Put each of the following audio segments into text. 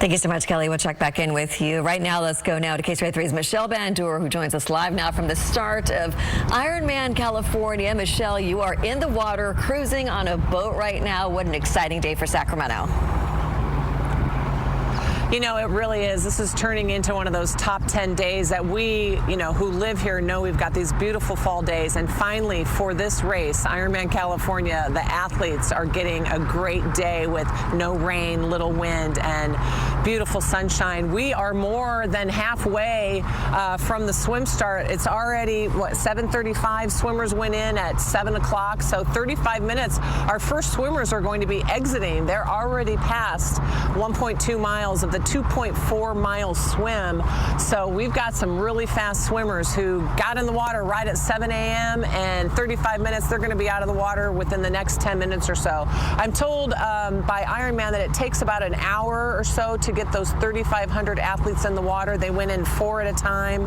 Thank you so much, Kelly. We'll check back in with you. Right now, let's go now to KSRA 3's Michelle Bandour, who joins us live now from the start of Ironman California. Michelle, you are in the water, cruising on a boat right now. What an exciting day for Sacramento. You know, it really is. This is turning into one of those top 10 days that we, who live here know we've got these beautiful fall days. And finally, for this race, Ironman California, the athletes are getting a great day with no rain, little wind, and beautiful sunshine. We are more than halfway from the swim start. It's already, 7:35? Swimmers went in at 7 o'clock. So 35 minutes. Our first swimmers are going to be exiting. They're already past 1.2 miles of the 2.4 mile swim. So we've got some really fast swimmers who got in the water right at 7 a.m. and 35 minutes, they're going to be out of the water within the next 10 minutes or so. I'm told by Ironman that it takes about an hour or so to get those 3,500 athletes in the water. They went in 4 at a time,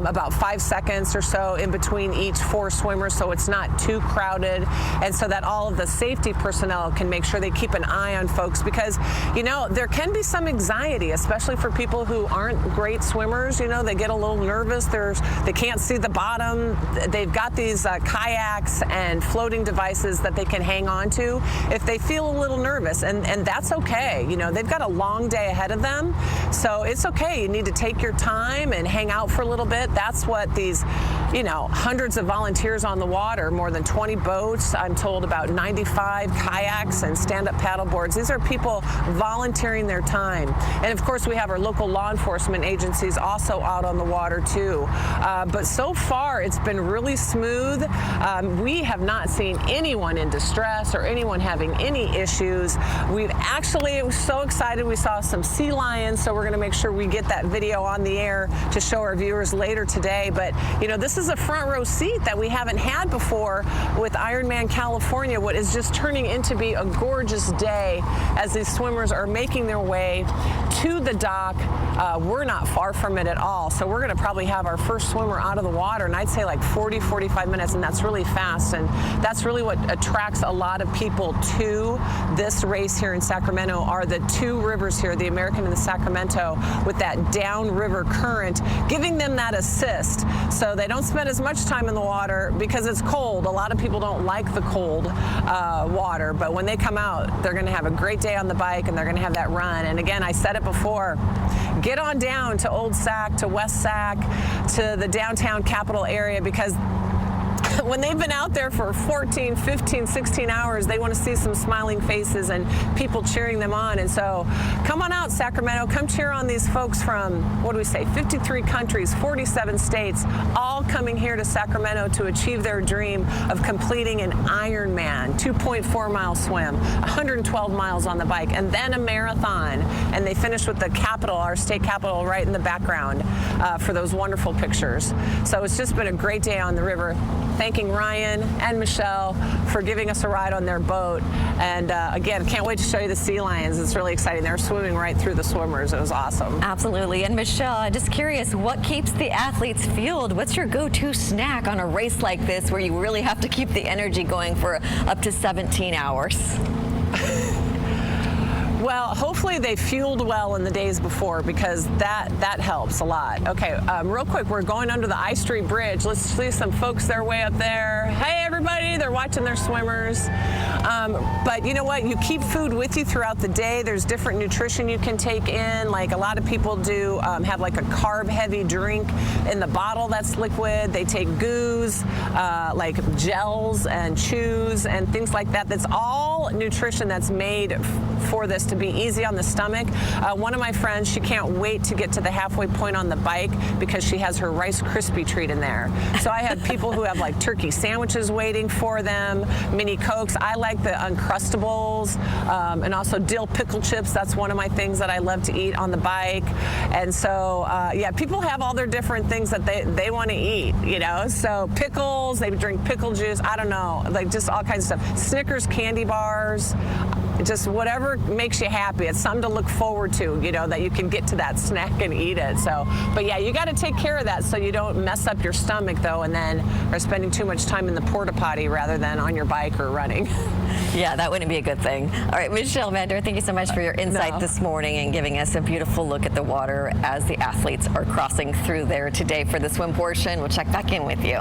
about 5 seconds or so in between each 4 swimmers, so it's not too crowded, and so that all of the safety personnel can make sure they keep an eye on folks, because there can be some anxiety, especially for people who aren't great swimmers. They get a little nervous. They can't see the bottom. They've got these kayaks and floating devices that they can hang on to if they feel a little nervous, and that's okay. They've got a long day ahead of them, so it's okay. You need to take your time and hang out for a little bit. That's what these, hundreds of volunteers on the water, more than 20 boats, I'm told about 95 kayaks and stand-up paddle boards. These are people volunteering their time. And of course, we have our local law enforcement agencies also out on the water too. But so far, it's been really smooth. We have not seen anyone in distress or anyone having any issues. We've actually, we're so excited. We saw some sea lions, so we're going to make sure we get that video on the air to show our viewers later today. But, this is a front row seat that we haven't had before with Ironman California, what is just turning into be a gorgeous day as these swimmers are making their way to the dock. We're not far from it at all, so we're going to probably have our first swimmer out of the water, and I'd say like 40-45 minutes, and that's really fast, and that's really what attracts a lot of people to this race here in Sacramento are the two rivers here, the American and the Sacramento, with that downriver current, giving them that assist, so they don't spend as much time in the water because it's cold. A lot of people don't like the cold water, but when they come out, they're going to have a great day on the bike, and they're going to have that run. And again, I said it before, get on down to Old Sac, to West Sac, to the downtown Capitol area, because when they've been out there for 14, 15, 16 hours, they want to see some smiling faces and people cheering them on. And so come on out, Sacramento. Come cheer on these folks from, 53 countries, 47 states, all coming here to Sacramento to achieve their dream of completing an Ironman, 2.4 mile swim, 112 miles on the bike, and then a marathon. And they finish with the Capitol, our state capitol, right in the background for those wonderful pictures. So it's just been a great day on the river. Thanking Ryan and Michelle for giving us a ride on their boat. And again, can't wait to show you the sea lions. It's really exciting. They're swimming right through the swimmers. It was awesome. Absolutely. And Michelle, just curious, what keeps the athletes fueled? What's your go-to snack on a race like this where you really have to keep the energy going for up to 17 hours? Well, hopefully they fueled well in the days before, because that helps a lot. Okay, real quick, we're going under the I Street Bridge. Let's see some folks there way up there. Hey, everybody, they're watching their swimmers. But you know what? You keep food with you throughout the day. There's different nutrition you can take in. Like a lot of people do have like a carb-heavy drink in the bottle that's liquid. They take goos, like gels and chews and things like that. That's all nutrition that's made for this to be easy on the stomach. One of my friends, she can't wait to get to the halfway point on the bike because she has her Rice Krispie treat in there. So I have people who have like turkey sandwiches waiting for them, mini Cokes. I like the Uncrustables and also dill pickle chips. That's one of my things that I love to eat on the bike. And so, yeah, people have all their different things that they want to eat, So pickles, they drink pickle juice, I don't know, like just all kinds of stuff. Snickers candy bars. just whatever makes you happy. It's something to look forward to, you know, that you can get to that snack and eat it. So, but yeah, you got to take care of that so you don't mess up your stomach though, and then are spending too much time in the porta potty rather than on your bike or running. Yeah, that wouldn't be a good thing. All right, Michelle Vander, thank you so much for your insight this morning and giving us a beautiful look at the water as the athletes are crossing through there today for the swim portion. We'll check back in with you.